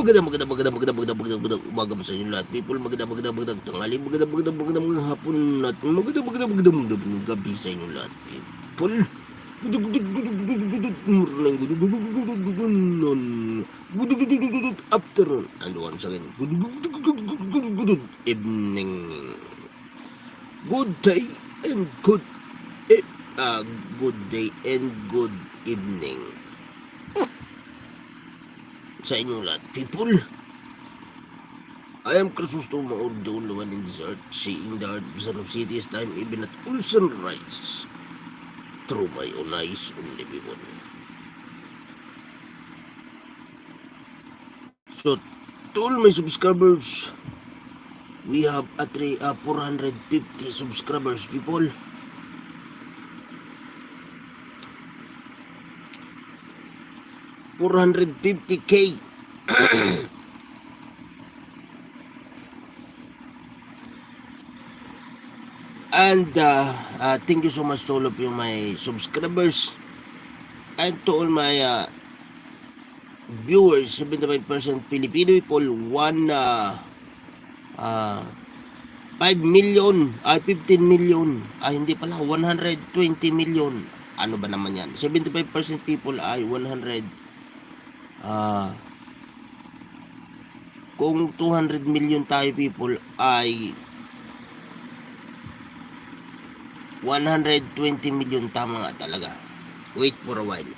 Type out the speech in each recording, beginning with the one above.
magandang umaga po sa inyo lahat, people. Magandang tanghali, magandang hapon at magandang gabi sa inyo lahat, people. Morning, afternoon, and once again, good evening. Good day and good good evening sa inyong lahat, people. I am Crisostomo Maur, the only one in this earth, seeing the earth son of cities, time even at all sunrises, through my own eyes only, people. So, to all my subscribers, we have 450 subscribers, people. $450K. And thank you so much to all of you, my subscribers, and to all my viewers. 75% Filipino people, 5 million, 15 million, hindi pala, 120 million. Ano ba naman yan? 75% people ay 100, kung 200 million tayo, people, ay 120 million. Tama nga talaga. Wait for a while.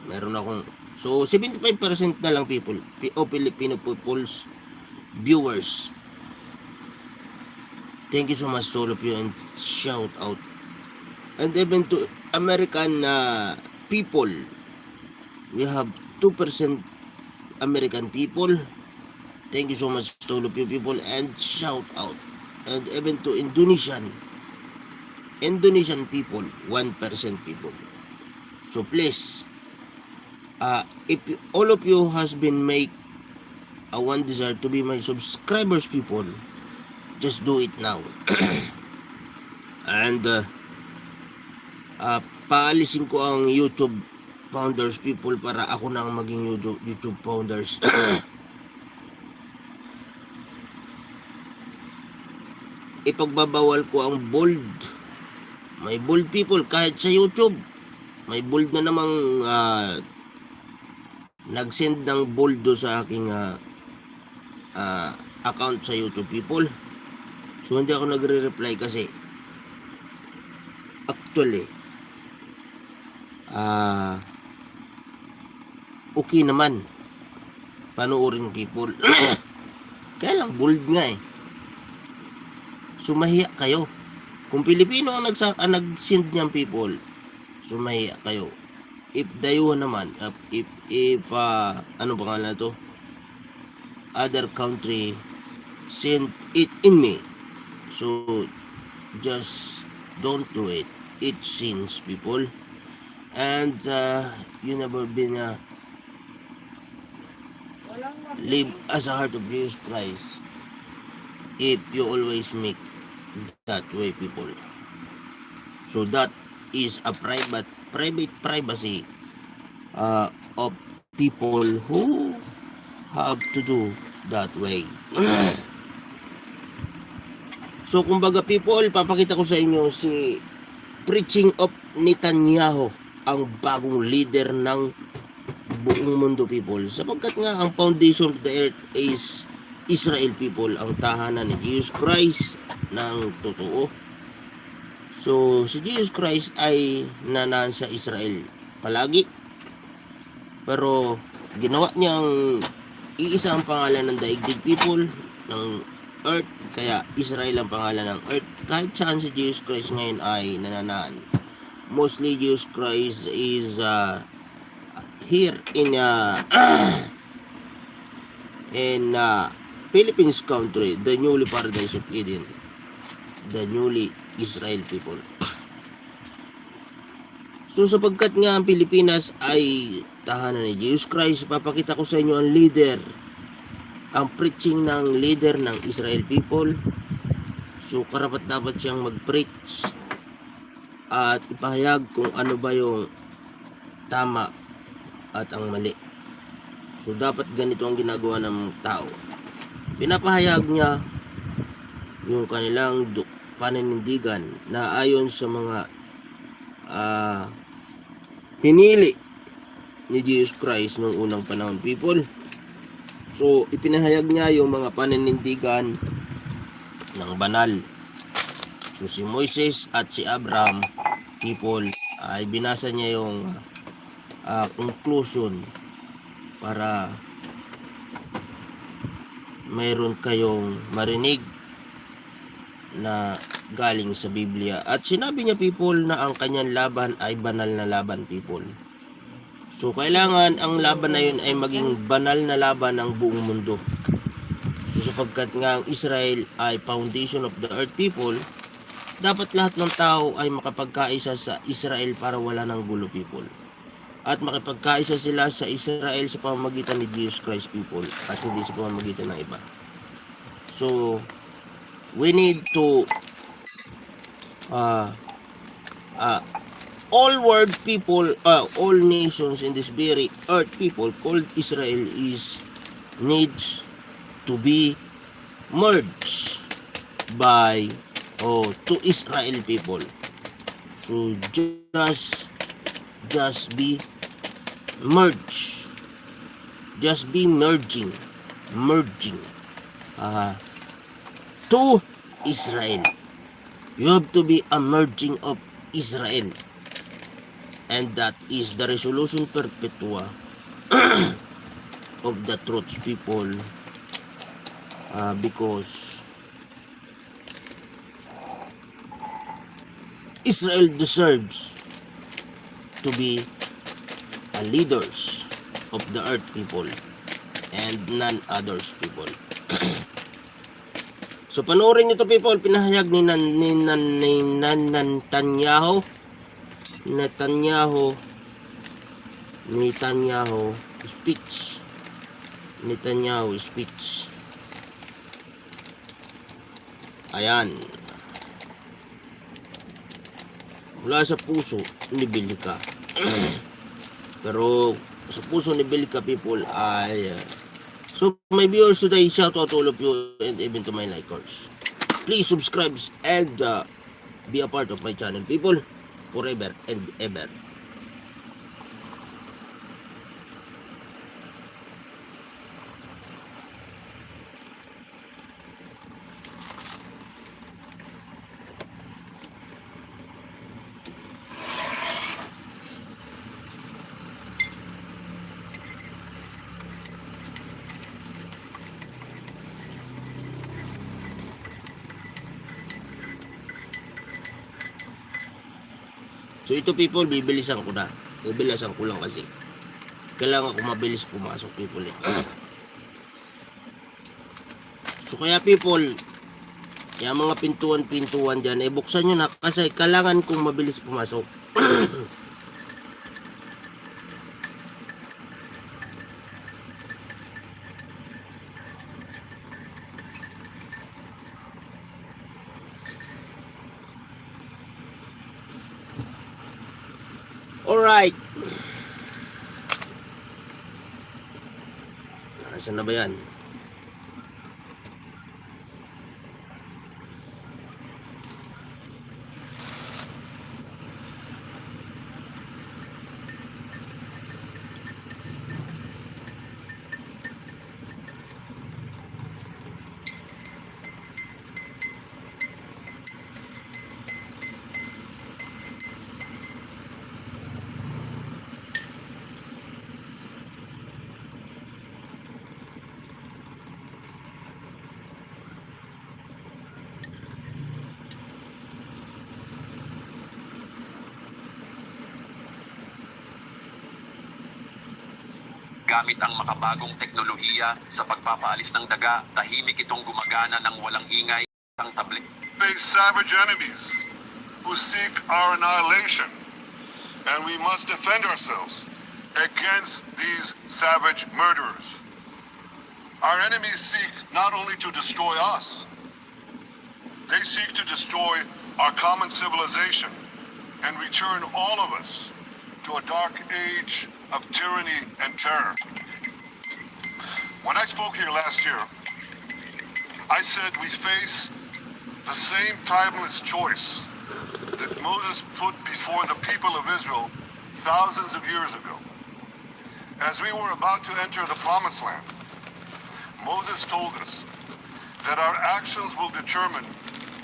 Meron akong, so 75% na lang, people, Filipino people's viewers. Thank you so much to all of you, and shout out. And even to American people, we have 2% American people. Thank you so much to all of you, people, and shout out. And even to Indonesian people, 1% people. So please, if all of you has been make a one desire to be my subscribers, people, just do it now. And paalisin ko ang YouTube founders, people, para ako na ang maging YouTube founders. Ipagbabawal ko ang bold. May bold, people, kahit sa YouTube. May bold na namang nag-send ng bold do sa aking account sa YouTube, people. So hindi ako nagre-reply kasi actually okay naman panoorin, people. Kaya lang bold nga eh. Sumahiya kayo. Kung Pilipino ang nag-send niyan, people, sumahiya kayo. If dayuhan naman, if ano pangalan na to, other country send it in me, so just don't do it. It sins, people. And you never been live as a heart of Jesus Christ if you always make that way, people. So that is a private privacy of people who have to do that way. So kumbaga, people, papakita ko sa inyo si preaching of Netanyahu, ang bagong leader ng buong mundo, people. Sapagkat nga ang foundation of the earth is Israel, people, ang tahanan ni Jesus Christ ng totoo. So si Jesus Christ ay nanaan sa Israel palagi, pero ginawa niyang iisa ang pangalan ng daigdig, people, ng earth, kaya Israel ang pangalan ng earth. Kahit saan si Jesus Christ ngayon ay nananaan. Mostly Jesus Christ is here in Philippines country, the newly paradise of Eden, the newly Israel, people. So sapagkat nga ang Pilipinas ay tahanan ni Jesus Christ, papakita ko sa inyo ang leader, ang preaching ng leader ng Israel, people. So karapat dapat siyang mag-preach at ipahayag kung ano ba yung tama at ang mali. So dapat ganito ang ginagawa ng tao. Pinapahayag niya yung kanilang paninindigan na ayon sa mga hinili ni Jesus Christ noong unang panahon, people. So ipinahayag niya yung mga paninindigan ng banal. So si Moises at si Abraham, people, ay binasa niya yung conclusion para mayroon kayong marinig na galing sa Biblia. At sinabi niya, people, na ang kanyang laban ay banal na laban, people. So kailangan ang laban na yun ay maging banal na laban ng buong mundo. So sapagkat nga ang Israel ay foundation of the earth, people, dapat lahat ng tao ay makapagkaisa sa Israel para wala ng gulo, people. At makipagkaisa sila sa Israel sa pamamagitan ni Jesus Christ, people, at hindi sa pamamagitan ng iba. So we need to all world people, all nations in this very earth, people called Israel needs to be merged by to Israel, people. So just be merged, just be merging to Israel. You have to be a merging of Israel, and that is the resolution perpetua of the truth, people, because Israel deserves to be a leaders of the earth, people, and none others, people. So panoorin nyo to, people. Pinahayag ni Netanyahu speech. Ayan. Mula sa puso ni Belika. Pero sa puso ni Belika, people, ay so my viewers today, shout out to all of you and even to my likers. Please subscribe and be a part of my channel, people, forever and ever. So ito, people, bibilisan ko na. Bibilisan ko lang kasi kailangan ko mabilis pumasok, people, eh. So kaya, people, yung mga pintuan dyan, buksan nyo na kasi kailangan kong mabilis pumasok. Alright. Nasaan na ba yan? Gamit ang makabagong teknolohiya sa pagpapaalis ng daga, tahimik itong gumagana ng walang ingay ang tablet. Face savage enemies who seek our annihilation, and we must defend ourselves against these savage murderers. Our enemies seek not only to destroy us, they seek to destroy our common civilization and return all of us to a dark age of tyranny and terror. When I spoke here last year, I said we face the same timeless choice that Moses put before the people of Israel thousands of years ago. As we were about to enter the Promised Land, Moses told us that our actions will determine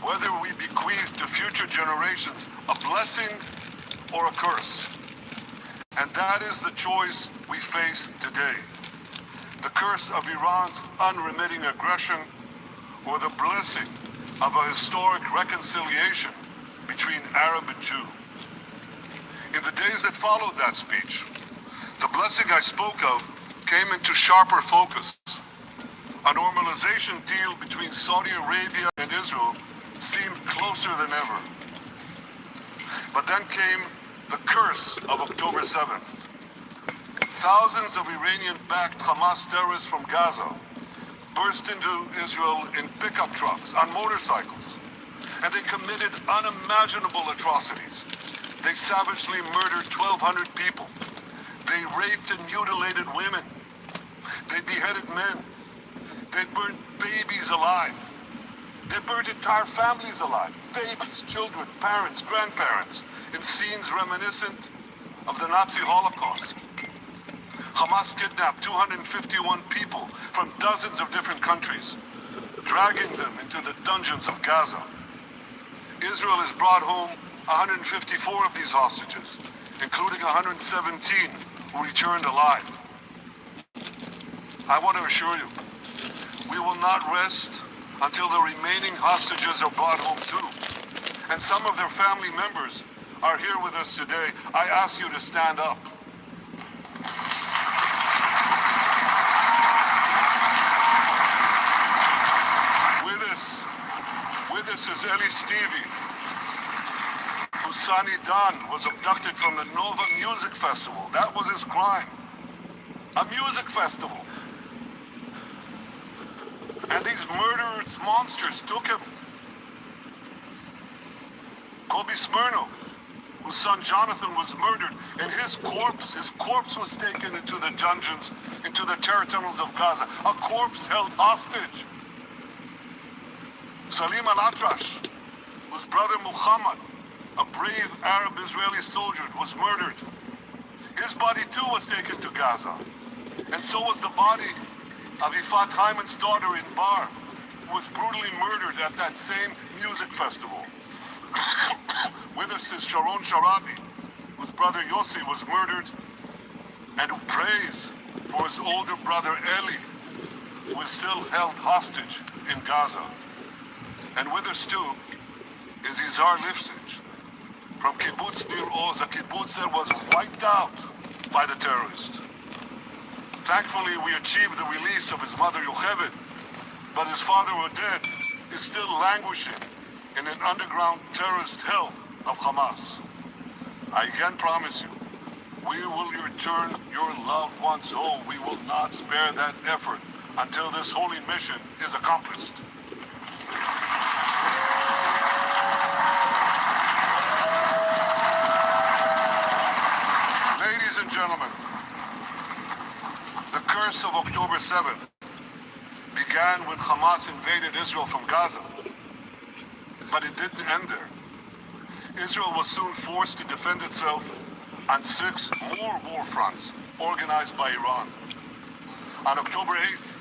whether we bequeath to future generations a blessing or a curse. And that is the choice we face today. The curse of Iran's unremitting aggression or the blessing of a historic reconciliation between Arab and Jew. In the days that followed that speech, the blessing I spoke of came into sharper focus. A normalization deal between Saudi Arabia and Israel seemed closer than ever. But then came the curse of October 7th. Thousands of Iranian-backed Hamas terrorists from Gaza burst into Israel in pickup trucks, on motorcycles, and they committed unimaginable atrocities. They savagely murdered 1,200 people. They raped and mutilated women. They beheaded men. They burnt babies alive. They burnt entire families alive. Babies, children, parents, grandparents, in scenes reminiscent of the Nazi Holocaust. Hamas kidnapped 251 people from dozens of different countries, dragging them into the dungeons of Gaza. Israel has brought home 154 of these hostages, including 117 who returned alive. I want to assure you, we will not rest until the remaining hostages are brought home too. And some of their family members are here with us today. I ask you to stand up. With us is Eli Stevie, whose son Idan was abducted from the Nova Music Festival. That was his crime. A music festival. And these murderous monsters took him. Kobe Smirno, whose son Jonathan was murdered, and his corpse was taken into the dungeons, into the terror tunnels of Gaza. A corpse held hostage. Salim al-Atrash, whose brother Muhammad, a brave Arab-Israeli soldier, was murdered. His body too was taken to Gaza. And so was the body of Ifat Hyman's daughter in Bar, who was brutally murdered at that same music festival. With us is Sharon Sharabi, whose brother Yossi was murdered, and who prays for his older brother Eli, who is still held hostage in Gaza. And with us too is Izar Lifsich from Kibbutz Nir Oz, a kibbutz that was wiped out by the terrorists. Thankfully, we achieved the release of his mother Yocheved, but his father Oded is still languishing in an underground terrorist hell of Hamas. I again promise you, we will return your loved ones home. We will not spare that effort until this holy mission is accomplished. Ladies and gentlemen, the curse of October 7th began when Hamas invaded Israel from Gaza. But it didn't end there. Israel was soon forced to defend itself on 6 more war fronts organized by Iran. On October 8th,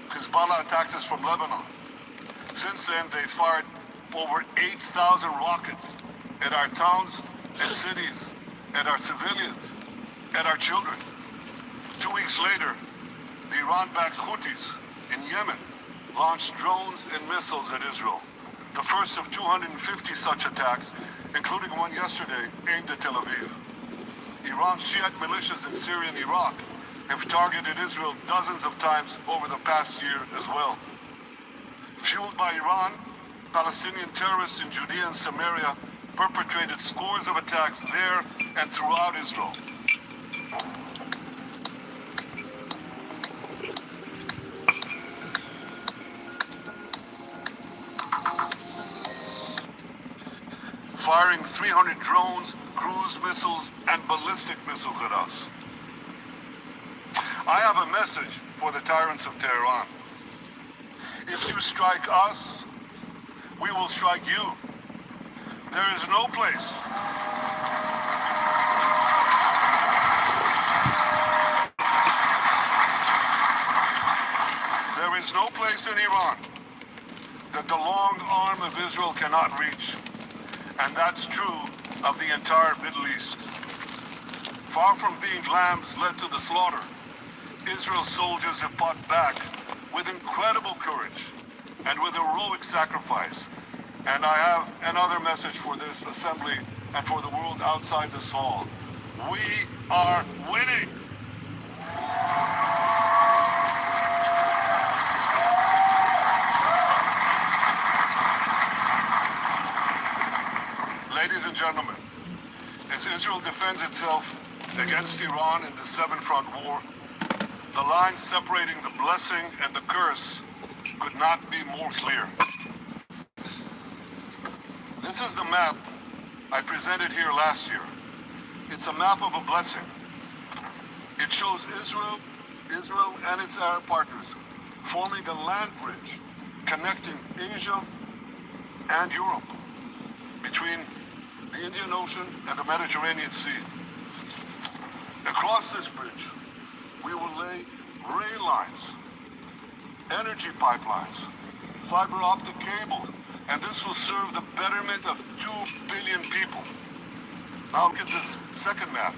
Hezbollah attacked us from Lebanon. Since then, they fired over 8,000 rockets at our towns and cities, at our civilians, at our children. 2 weeks later, the Iran-backed Houthis in Yemen launched drones and missiles at Israel. The first of 250 such attacks, including one yesterday aimed at Tel Aviv. Iran's Shiite militias in Syria and Iraq have targeted Israel dozens of times over the past year as well. Fueled by Iran, Palestinian terrorists in Judea and Samaria perpetrated scores of attacks there and throughout Israel. Firing 300 drones, cruise missiles, and ballistic missiles at us. I have a message for the tyrants of Tehran. If you strike us, we will strike you. There is no place. There is no place in Iran that the long arm of Israel cannot reach. And that's true of the entire Middle East. Far from being lambs led to the slaughter, Israel's soldiers have fought back with incredible courage and with heroic sacrifice. And I have another message for this assembly and for the world outside this hall. We are winning. Ladies and gentlemen, as Israel defends itself against Iran in the seven-front war, the line separating the blessing and the curse could not be more clear. This is the map I presented here last year. It's a map of a blessing. It shows Israel and its Arab partners forming a land bridge connecting Asia and Europe between the Indian Ocean and the Mediterranean Sea. Across this bridge, we will lay rail lines, energy pipelines, fiber optic cable, and this will serve the betterment of 2 billion people. Now look at this second map.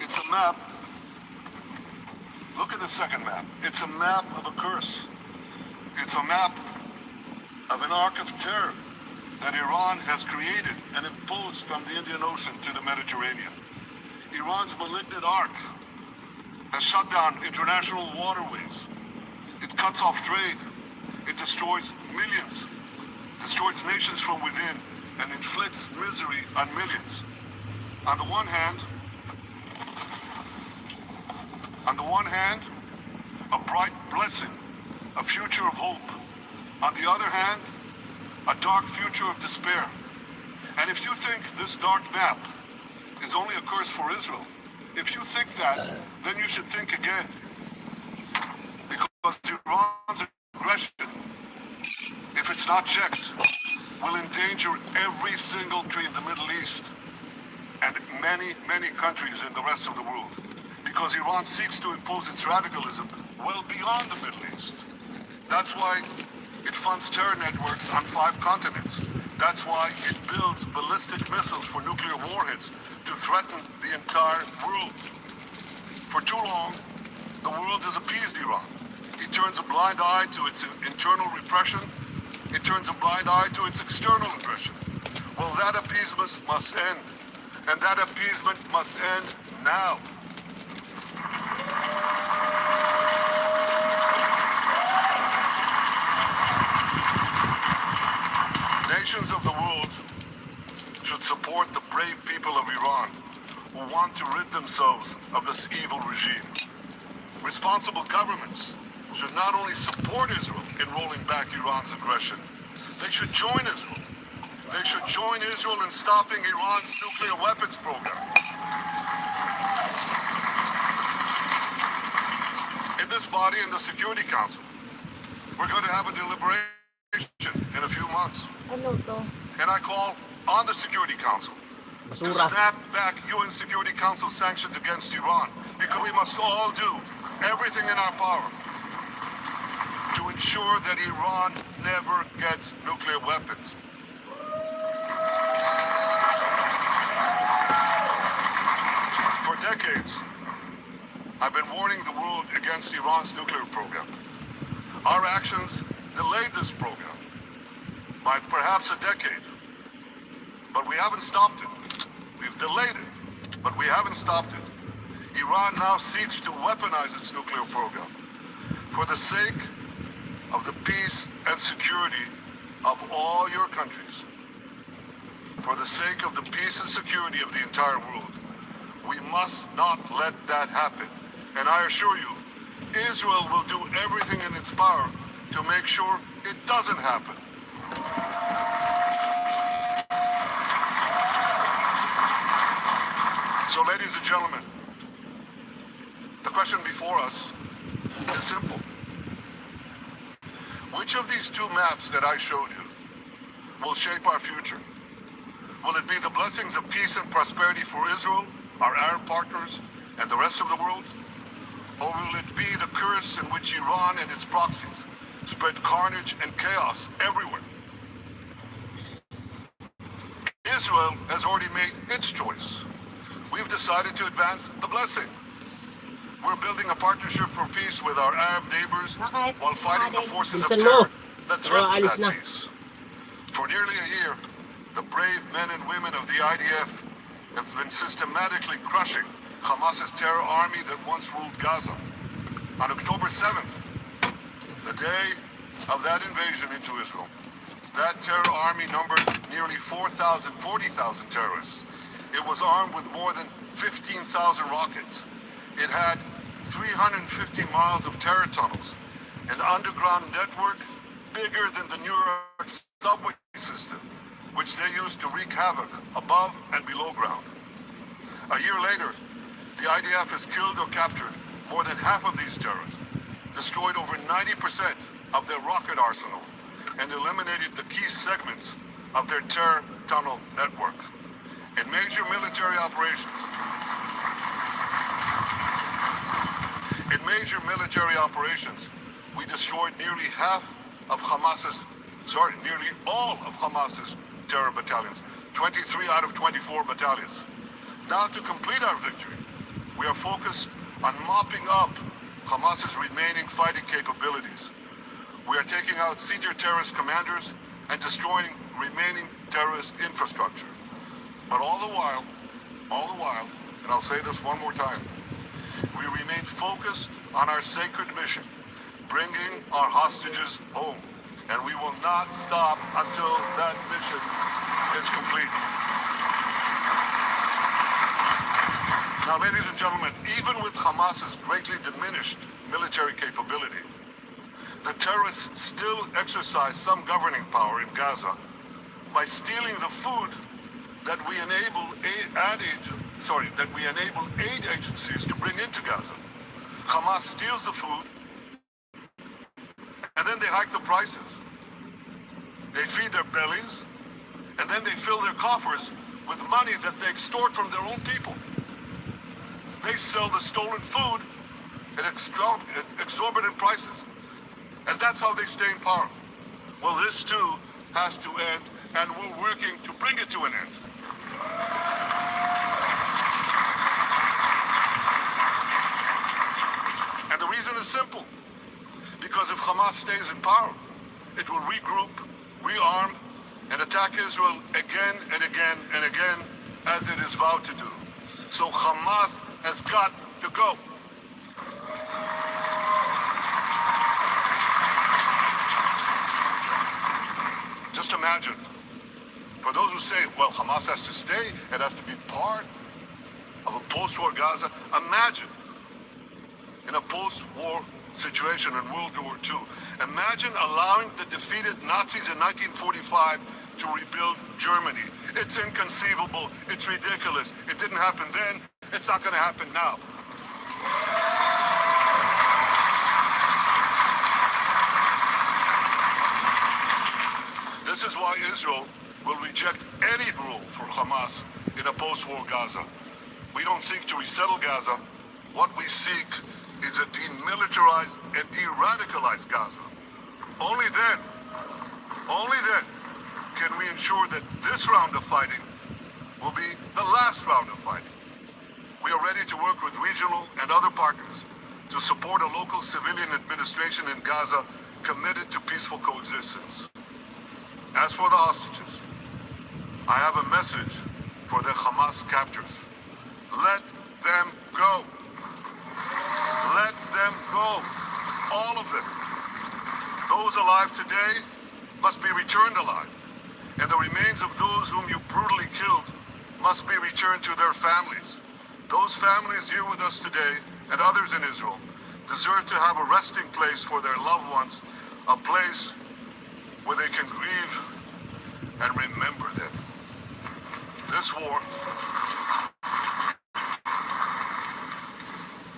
It's a map. Look at the second map. It's a map of a curse. It's a map of an arc of terror that Iran has created and imposed from the Indian Ocean to the Mediterranean. Iran's malignant arc has shut down international waterways. It cuts off trade. It destroys millions, destroys nations from within, and inflicts misery on millions. On the one hand, a bright blessing, a future of hope. On the other hand, a dark future of despair. And if you think this dark map is only a curse for Israel, if you think that, then you should think again. Because Iran's aggression, if it's not checked, will endanger every single tree in the Middle East and many, many countries in the rest of the world. Because Iran seeks to impose its radicalism well beyond the Middle East. That's why it funds terror networks on 5 continents. That's why it builds ballistic missiles for nuclear warheads to threaten the entire world. For too long, the world has appeased Iran. It turns a blind eye to its internal repression. It turns a blind eye to its external aggression. Well, that appeasement must end. And that appeasement must end now. Nations of the world should support the brave people of Iran who want to rid themselves of this evil regime. Responsible governments should not only support Israel in rolling back Iran's aggression, they should join Israel. They should join Israel in stopping Iran's nuclear weapons program. In this body, in the Security Council, we're going to have a deliberation in a few months. Ano to? And I call on the Security Council to Basura. snap back UN Security Council sanctions against Iran, because we must all do everything in our power to ensure that Iran never gets nuclear weapons. For decades, I've been warning the world against Iran's nuclear program. Our actions delayed this program by perhaps a decade, but we haven't stopped it. We've delayed it, but we haven't stopped it. Iran now seeks to weaponize its nuclear program for the sake of the peace and security of all your countries. For the sake of the peace and security of the entire world. We must not let that happen. And I assure you, Israel will do everything in its power to make sure it doesn't happen. So, ladies and gentlemen, the question before us is simple. Which of these two maps that I showed you will shape our future? Will it be the blessings of peace and prosperity for Israel, our Arab partners, and the rest of the world? Or will it be the curse in which Iran and its proxies spread carnage and chaos everywhere? Israel has already made its choice. We've decided to advance the blessing. We're building a partnership for peace with our Arab neighbors while fighting the forces of Bilisan mo. terror that threaten Alis that na. peace. For nearly a year, the brave men and women of the IDF have been systematically crushing Hamas's terror army that once ruled Gaza. On October 7th, the day of that invasion into Israel, that terror army numbered nearly 40,000 terrorists. It was armed with more than 15,000 rockets. It had 350 miles of terror tunnels, an underground network bigger than the New York subway system, which they used to wreak havoc above and below ground. A year later, the IDF has killed or captured more than half of these terrorists, destroyed over 90% of their rocket arsenal, and eliminated the key segments of their terror tunnel network. In major military operations, we destroyed nearly all of Hamas's terror battalions, 23 out of 24 battalions. Now, to complete our victory, we are focused on mopping up Hamas's remaining fighting capabilities. We are taking out senior terrorist commanders and destroying remaining terrorist infrastructure. But all the while, and I'll say this one more time, we remain focused on our sacred mission, bringing our hostages home. And we will not stop until that mission is complete. Now, ladies and gentlemen, even with Hamas's greatly diminished military capability, the terrorists still exercise some governing power in Gaza by stealing the food that we enable aid agencies to bring into Gaza. Hamas steals the food, and then they hike the prices. They feed their bellies, and then they fill their coffers with money that they extort from their own people. They sell the stolen food at exorbitant prices, and that's how they stay in power. Well, this too has to end, and we're working to bring it to an end. And the reason is simple. Because if Hamas stays in power, it will regroup, rearm, and attack Israel again and again and again, as it is vowed to do. So Hamas has got to go. Just imagine, for those who say, well, Hamas has to stay, it has to be part of a post-war Gaza, imagine in a post-war situation in World War II. Imagine allowing the defeated Nazis in 1945 to rebuild Germany. It's inconceivable. It's ridiculous. It didn't happen then. It's not going to happen now. This is why Israel will reject any rule for Hamas in a post-war Gaza. We don't seek to resettle Gaza. What we seek is a demilitarized and de-radicalized Gaza. Only then can we ensure that this round of fighting will be the last round of fighting. We are ready to work with regional and other partners to support a local civilian administration in Gaza committed to peaceful coexistence. As for the hostages, I have a message for the Hamas captors. Let them go. Let them go. All of them. Those alive today must be returned alive. And the remains of those whom you brutally killed must be returned to their families. Those families here with us today and others in Israel deserve to have a resting place for their loved ones, a place where they can grieve and remember them. This war,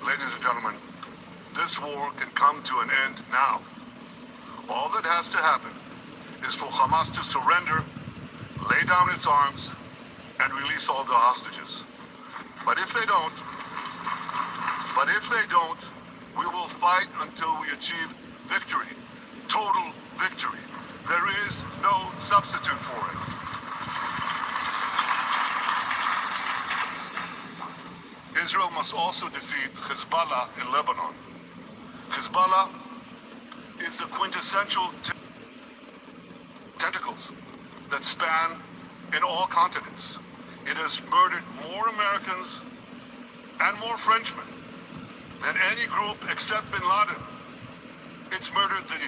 ladies and gentlemen, This war can come to an end now. All that has to happen is for Hamas to surrender, lay down its arms, and release all the hostages. But if they don't, we will fight until we achieve victory, total victory. There is no substitute for it. Israel must also defeat Hezbollah in Lebanon. Hezbollah is the quintessential tentacles that span in all continents. It has murdered more Americans and more Frenchmen than any group except bin Laden. It's murdered the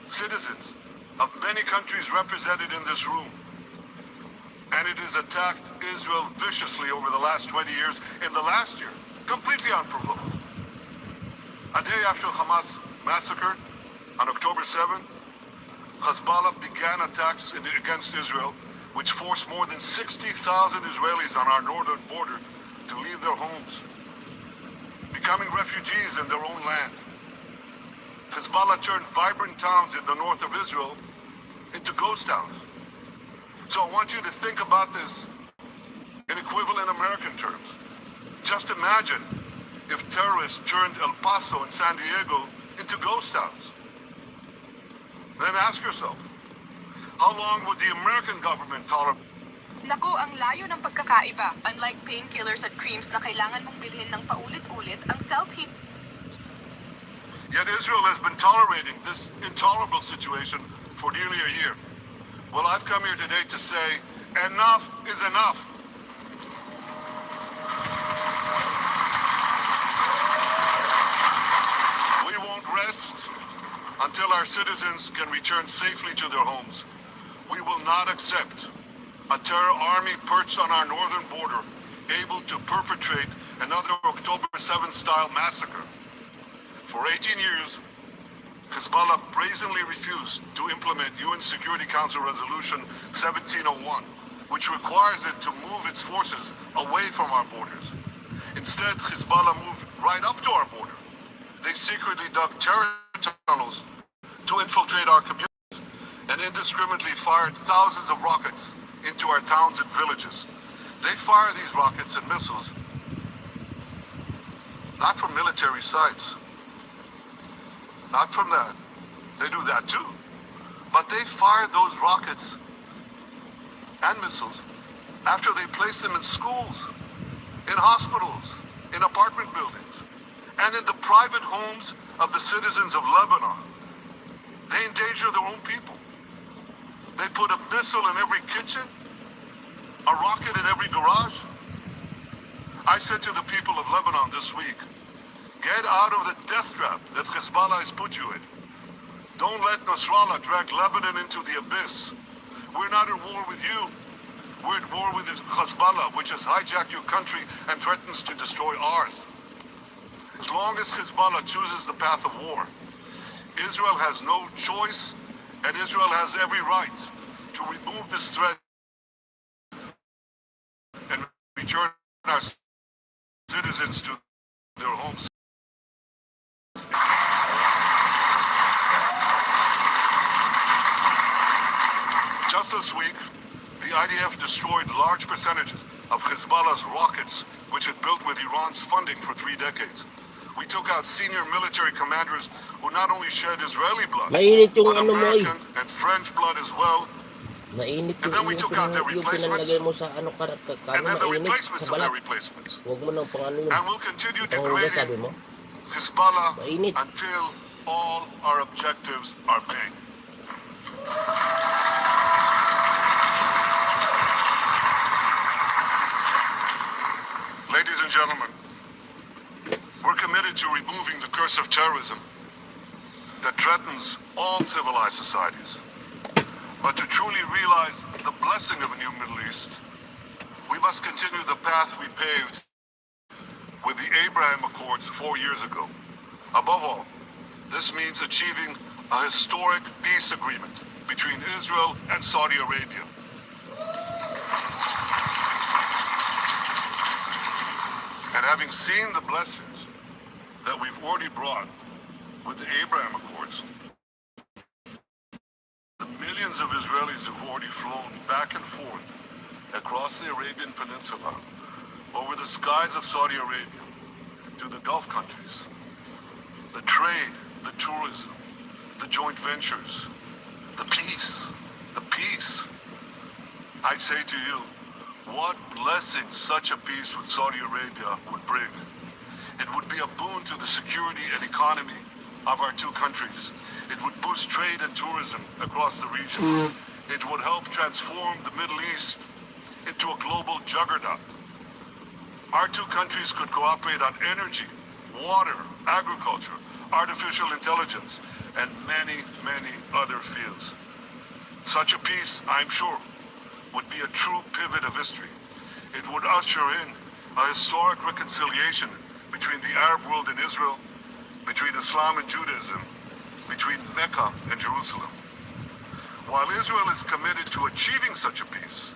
citizens of many countries represented in this room. And it has attacked Israel viciously over the last 20 years. In the last year, completely unprovoked. A day after Hamas massacre on October 7th, Hezbollah began attacks against Israel, which forced more than 60,000 Israelis on our northern border to leave their homes, becoming refugees in their own land. Hezbollah turned vibrant towns in the north of Israel into ghost towns. So I want you to think about this in equivalent American terms. Just imagine if terrorists turned El Paso and San Diego into ghost towns. Then ask yourself, how long would the American government tolerate? Naku, ang layo ng pagkakaiba. Unlike painkillers at creams na kailangan mong bilhin ng paulit-ulit, ang self-heat. Yet Israel has been tolerating this intolerable situation for nearly a year. Well, I've come here today to say, enough is enough. We won't rest until our citizens can return safely to their homes. We will not accept a terror army perched on our northern border, able to perpetrate another October 7th style massacre. For 18 years, Hezbollah brazenly refused to implement UN Security Council Resolution 1701, which requires it to move its forces away from our borders. Instead, Hezbollah moved right up to our border. They secretly dug terror tunnels to infiltrate our communities and indiscriminately fired thousands of rockets into our towns and villages. They fire these rockets and missiles not from military sites. Not from that. They do that too. But they fire those rockets and missiles after they place them in schools, in hospitals, in apartment buildings, and in the private homes of the citizens of Lebanon. They endanger their own people. They put a missile in every kitchen, a rocket in every garage. I said to the people of Lebanon this week, get out of the death trap that Hezbollah has put you in. Don't let Nasrallah drag Lebanon into the abyss. We're not at war with you. We're at war with Hezbollah, which has hijacked your country and threatens to destroy ours. As long as Hezbollah chooses the path of war, Israel has no choice, and Israel has every right to remove this threat and return our citizens to their homes. Just this week, the IDF destroyed large percentages of Hezbollah's rockets, which it built with Iran's funding for 3 decades. We took out senior military commanders who not only shed Israeli blood, Mainit yung but ano mo American and French blood as well. Mainit And then we took out their yung replacements, pinalagay mo sa ano and kano then the mainit replacements sa of their balat. replacements. Huwag mo nang pang ano yun. And we'll continue Panghugas sabi degrading mo. Hezbollah Mainit. until all our objectives are met. Ladies and gentlemen, we're committed to removing the curse of terrorism that threatens all civilized societies. But to truly realize the blessing of a new Middle East, we must continue the path we paved with the Abraham Accords 4 years ago. Above all, this means achieving a historic peace agreement between Israel and Saudi Arabia. And having seen the blessings that we've already brought with the Abraham Accords. The millions of Israelis have already flown back and forth across the Arabian Peninsula, over the skies of Saudi Arabia, to the Gulf countries. The trade, the tourism, the joint ventures, the peace, the peace. I say to you, what blessing such a peace with Saudi Arabia would bring. It would be a boon to the security and economy of our two countries. It would boost trade and tourism across the region. It would help transform the Middle East into a global juggernaut. Our two countries could cooperate on energy, water, agriculture, artificial intelligence, and many, many other fields. Such a peace, I'm sure, would be a true pivot of history. It would usher in a historic reconciliation between the Arab world and Israel, between Islam and Judaism, between Mecca and Jerusalem. While Israel is committed to achieving such a peace,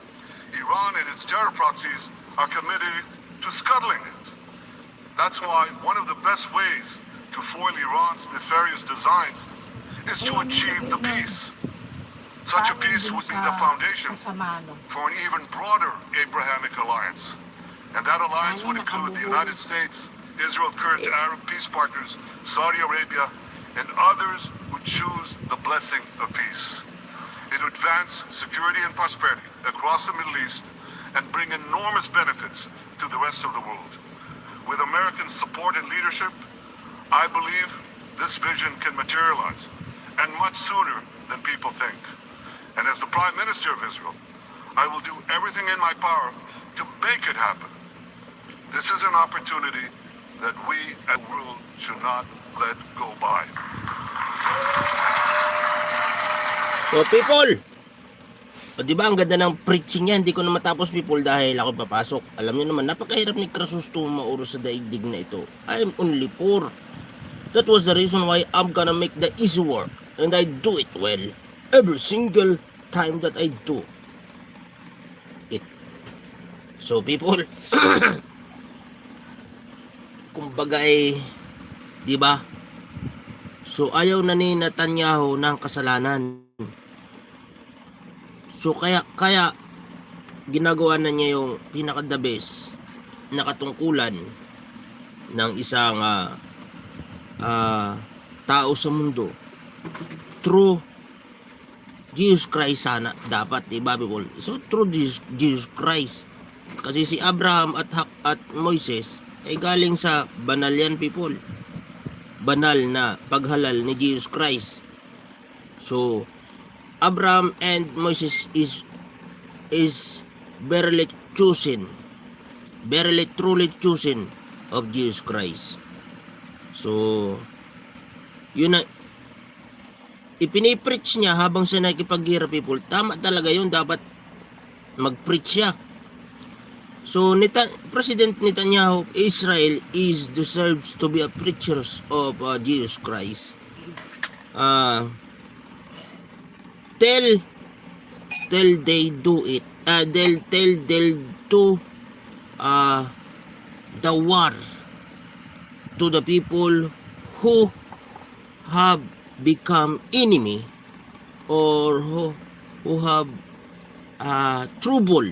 Iran and its terror proxies are committed to scuttling it. That's why one of the best ways to foil Iran's nefarious designs is to achieve the peace. Such a peace would be the foundation for an even broader Abrahamic alliance. And that alliance would include the United States, Israel's current Arab peace partners, Saudi Arabia, and others who choose the blessing of peace. It would advance security and prosperity across the Middle East and bring enormous benefits to the rest of the world. With American support and leadership, I believe this vision can materialize, and much sooner than people think. And as the Prime Minister of Israel, I will do everything in my power to make it happen. This is an opportunity that we as a world should not let go by. So people, o di ba ang ganda ng preaching niya, hindi ko na matapos people dahil ako papasok. Alam niyo naman, napakahirap ni Crisostomo Maur sa daigdig na ito. I am only poor. That was the reason why I'm gonna make the easy work, and I do it well every single time that I do it. So people, kumbaga di ba? So ayaw na ni Netanyahu ng kasalanan. So kaya ginagawa na niya yung pinaka-the best na katungkulan ng isang tao sa mundo through Jesus Christ sana dapat, di ba people? So through Jesus Christ, kasi si Abraham at Moises ay galing sa banal yan people, banal na paghalal ni Jesus Christ. So Abraham and Moses is verily chosen, verily truly chosen of Jesus Christ. So yun na ipinipreach niya habang siya nakikipaghirap people. Tama talaga yun, dapat mag-preach siya. So President Netanyahu, Israel is deserves to be a preacher of Jesus Christ. Tell they do it. They'll do the war to the people who have become enemy or who have trouble,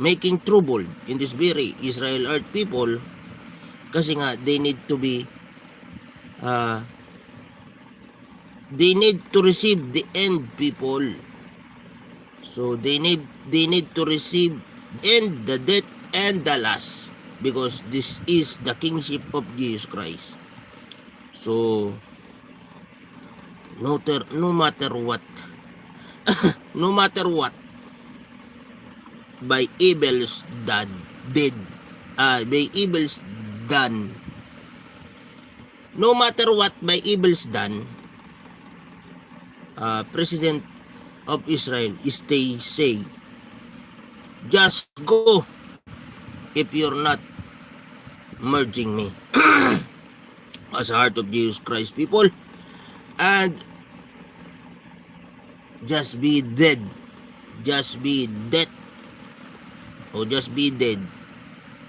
making trouble in this very Israel earth people, kasi nga they need to be they need to receive the end people. So they need to receive end, the death and the last, because this is the kingship of Jesus Christ. So no matter what no matter what by evils done, no matter what by evils done, President of Israel say just go if you're not merging me as a heart of Jesus Christ people, and just be dead or just be dead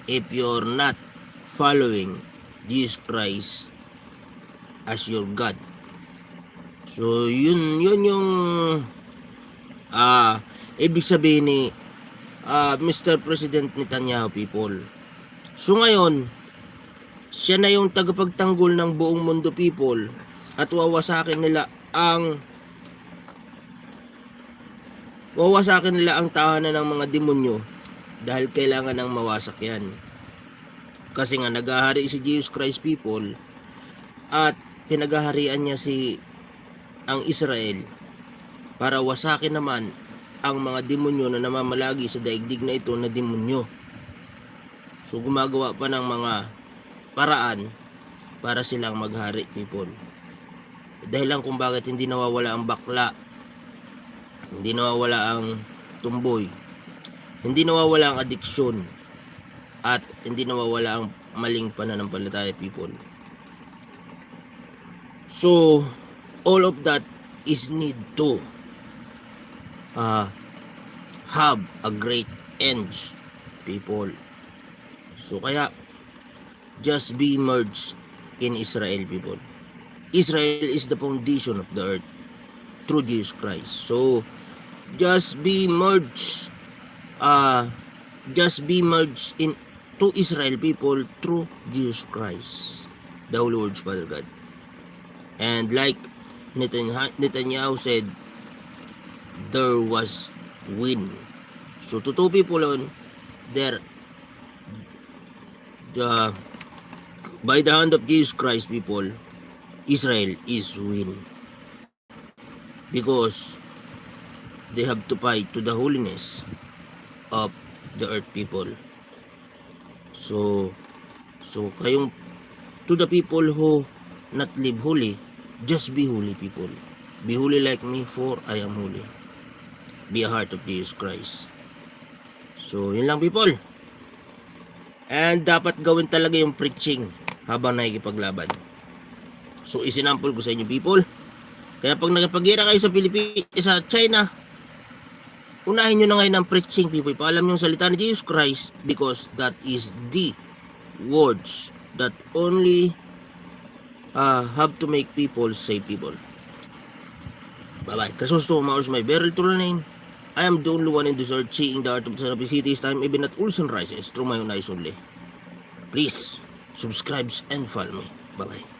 if you're not following Jesus Christ as your God. So yun yung ibig sabihin ni Mr. President Netanyahu, people. So ngayon, siya na yung tagapagtanggol ng buong mundo, people, at wawasakin nila ang tahanan ng mga demonyo dahil kailangan ng mawasak yan. Kasi nga naghahari si Jesus Christ, people, at pinagaharian niya ang Israel para wasakin naman ang mga demonyo na namamalagi sa daigdig na ito na demonyo. So gumagawa pa ng mga paraan para silang maghari, people. Dahil lang kung bakit hindi nawawala ang bakla, hindi nawawala ang tumboy, hindi nawawala ang adiksyon, at hindi nawawala ang maling pananampalataya, people. So all of that is need to have a great end, people. So kaya just be merged in Israel, people. Israel is the foundation of the earth through Jesus Christ. So just be merged in to Israel, people, through Jesus Christ, the Holy Words, Father God. And like Netanyahu said, there was win. So to two people on there, by the hand of Jesus Christ, people, Israel is win, because they have to fight to the holiness of the earth, people. So kayong, to the people who not live holy, just be holy, people. Be holy like me, for I am holy. Be a heart of Jesus Christ. So yun lang, people. And dapat gawin talaga yung preaching habang nakikipaglaban. So isinample ko sa inyo, people. Kaya pag nagpagira kayo sa China, unahin nyo na ngayon ang preaching, people. Paalam nyo yung salita ni Jesus Christ, because that is the words that only have to make people save, people. Bye-bye. Crisostomo Maur is my very true name. I am the only one in this earth seeing the art of the city's time, even at all sunrises, through my own eyes only. Please, subscribe and follow me. Bye-bye.